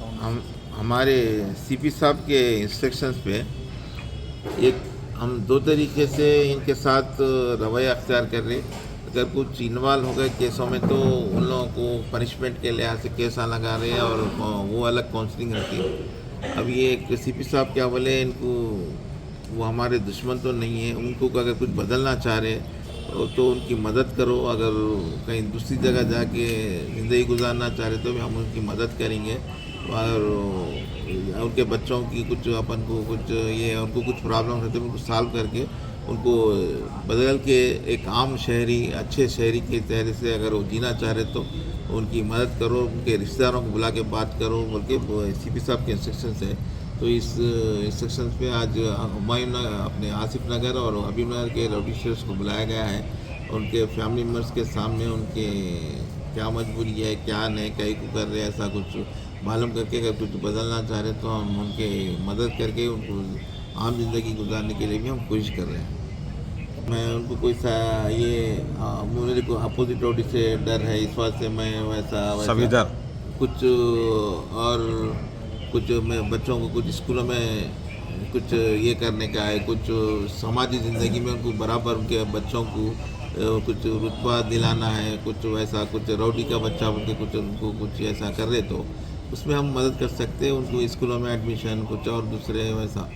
हम हमारे सीपी साहब के इंस्ट्रक्शंस पे एक हम दो तरीके से इनके साथ रवैया अख्तियार कर रहे। अगर कुछ इन्वॉल्व हो गए केसों में तो उन लोगों को पनिशमेंट के लिहाज से केस लगा रहे हैं और वो अलग काउंसलिंग रहती है। अब ये एक सीपी साहब क्या बोले, इनको वो हमारे दुश्मन तो नहीं है, उनको अगर कुछ बदलना चाह रहे तो उनकी मदद करो। अगर कहीं दूसरी जगह जाके ज़िंदगी गुजारना चाह रहे तो भी हम उनकी मदद करेंगे। और उनके बच्चों की कुछ अपन को कुछ ये उनको कुछ प्रॉब्लम है तो उनको सॉल्व करके उनको बदल के एक आम शहरी अच्छे शहरी के तहत से अगर वो जीना चाह रहे तो उनकी मदद करो, उनके रिश्तेदारों को बुला के बात करो बोल के सीपी साहब के इंस्ट्रक्शंस है। तो इस इंस्ट्रक्शंस पे आज हुमायूं अपने आसिफ नगर और हबीब नगर के ऑफिसर्स को बुलाया गया है। उनके फैमिली मेम्बर्स के सामने उनके क्या मजबूरी है, क्या नहीं, कहीं को कर रहे हैं, ऐसा कुछ मालूम करके अगर कुछ बदलना चाह रहे तो हम उनके मदद करके उनको आम जिंदगी गुजारने के लिए भी हम कोशिश कर रहे हैं। मैं उनको कोई सा ये मुझे को अपोजिट रोटी से डर है, इस बात से मैं वैसा कुछ और कुछ मैं बच्चों को कुछ स्कूलों में कुछ ये करने का है, कुछ समाजी ज़िंदगी में उनको बराबर उनके बच्चों को कुछ रुतबा दिलाना है, कुछ वैसा कुछ रौडी का बच्चा उनके कुछ उनको कुछ ऐसा कर रहे तो उसमें हम मदद कर सकते हैं। उनको स्कूलों में एडमिशन कुछ और दूसरे वैसा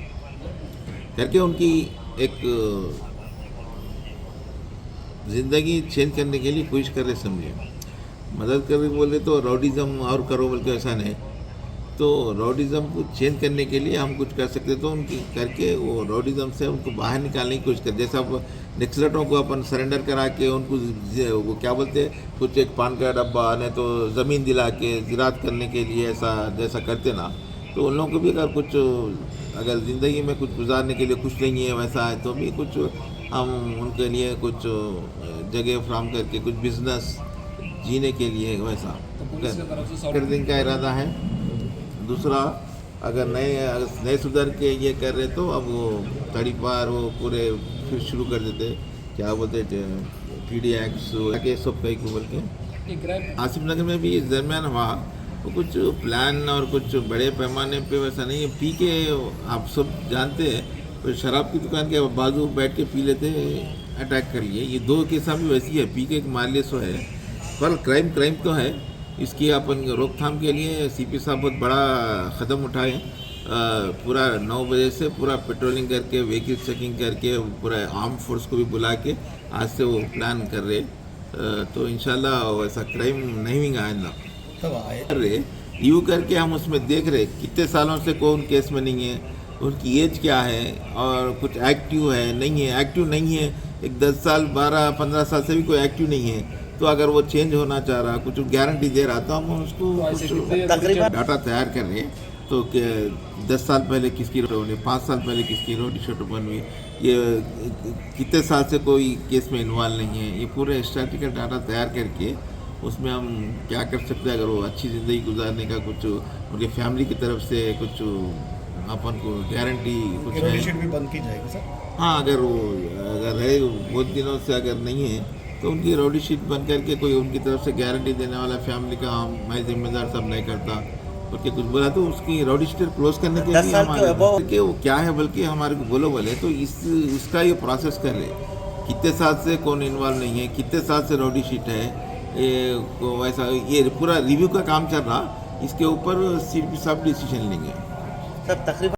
करके उनकी एक ज़िंदगी चेंज करने के लिए कोशिश कर रहे। समझिए मदद कर रहे बोले तो रॉडिज़म और करो बोल के ऐसा नहीं, तो रॉडिज़म को चेंज करने के लिए हम कुछ कर सकते तो उनकी करके वो रॉडिज़म से उनको बाहर निकालने की कोशिश कर। जैसा अब नक्सलेटों को अपन सरेंडर करा के उनको वो क्या बोलते हैं कुछ एक पान का डब्बा नहीं तो ज़मीन दिला के ज़राअत करने के लिए ऐसा जैसा करते ना, तो उन लोगों को भी अगर कुछ अगर ज़िंदगी में कुछ गुजारने के लिए कुछ नहीं है वैसा है तो भी कुछ हम उनके लिए कुछ जगह फ्राहम करके कुछ बिजनेस जीने के लिए वैसा कर देने का इरादा है। दूसरा अगर नए सुधर के ये कर रहे तो अब वो तड़ी पार वो पूरे फिर शुरू कर देते, क्या बोलते PDX के सब कई को बोल के। आसिफ नगर में भी इस दरमियान हुआ वो कुछ प्लान और कुछ बड़े पैमाने पे वैसा नहीं है। पी के आप सब जानते हैं तो शराब की दुकान के बाजू बैठ के पी लेते अटैक कर लिए। ये दो केसा भी वैसी है, पी के एक मार लिए सो है, पर क्राइम तो है। इसकी अपन रोकथाम के लिए सीपी साहब बहुत बड़ा कदम उठाए। पूरा 9 बजे से पूरा पेट्रोलिंग करके व्हीकल चेकिंग करके पूरा आर्म फोर्स को भी बुला के आज से वो प्लान कर रहे। तो इंशाल्लाह वैसा क्राइम नहीं होगा आइंदा कर रहे। रिव्यू करके हम उसमें देख रहे कितने सालों से कौन केस में नहीं है, उनकी एज क्या है और कुछ एक्टिव है नहीं है। एक्टिव नहीं है एक 10 साल 12-15 साल से भी कोई एक्टिव नहीं है तो अगर वो चेंज होना चाह रहा कुछ गारंटी दे रहा तो हम उसको डाटा तैयार कर रहे हैं। तो 10 साल पहले किसकी रोटी बनी, 5 साल पहले किसकी रोटी शोटी बन हुई, ये कितने साल से कोई केस में इन्वॉल्व नहीं है, ये पूरे स्टैटिकल डाटा तैयार करके उसमें हम क्या कर सकते हैं। अगर वो अच्छी ज़िंदगी गुजारने का कुछ उनके फैमिली की तरफ से कुछ अपन को गारंटी कुछ है भी बंद की जाएगी सर। हाँ अगर वो अगर है बहुत दिनों से अगर नहीं है तो उनकी रोडी शीट बन करके कोई उनकी तरफ से गारंटी देने वाला फैमिली का मैं जिम्मेदार सब नहीं करता क्योंकि कुछ बोला तो उसकी रोडी शीट क्लोज करने के लिए हमारे वो क्या है बल्कि हमारे को बोले तो उसका ये प्रोसेस कर रहे कितने साल से कौन इन्वॉल्व नहीं है, कितने साल से रोडी शीट है, ये वैसा ये पूरा रिव्यू का काम चल रहा। इसके ऊपर सीपी साहब डिसीजन लेंगे। सर तकरीबन